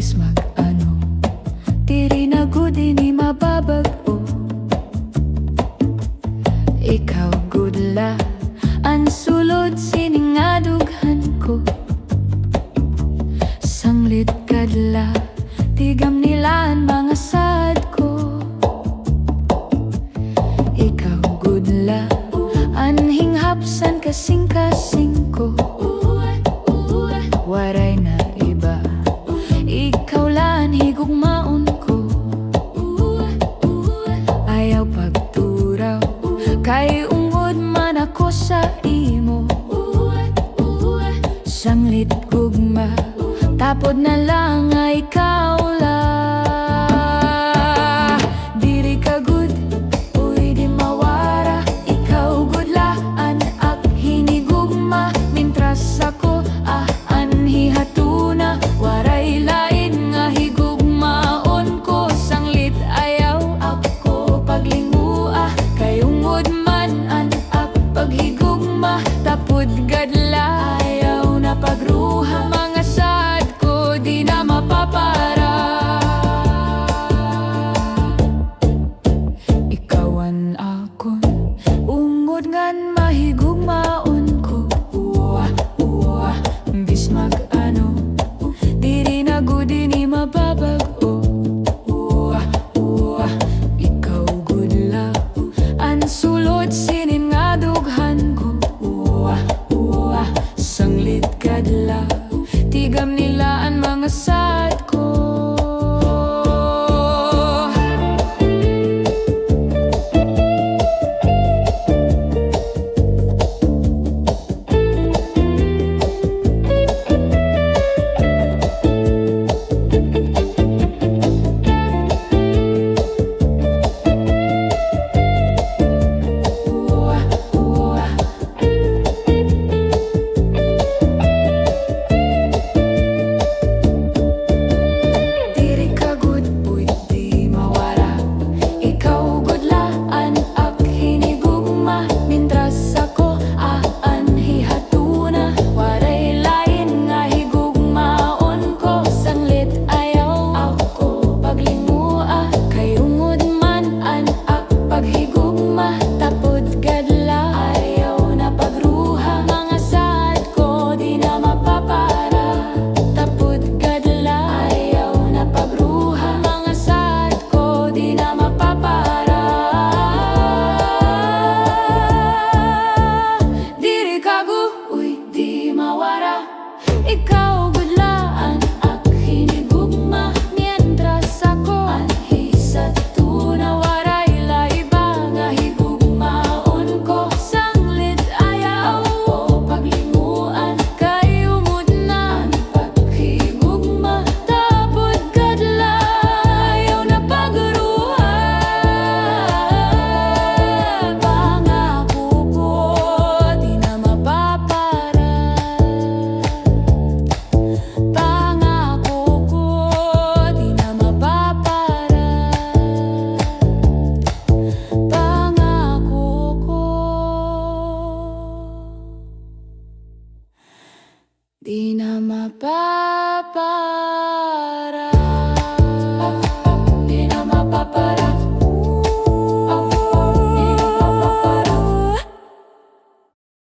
is mag-ano, diri na gud ini mababag-o. Ikaw gud la ang sulod sining adughan ko. Sanglit kadla tigam nila ang mga sad ko. Ikaw gud la anhing hapsan kasing-kasing ko. Waray na iba, ikaw lang higugmaon ko. Ayaw pagturaw, kay ungod man ako sa imo. Sanglit gugma, tapod na lang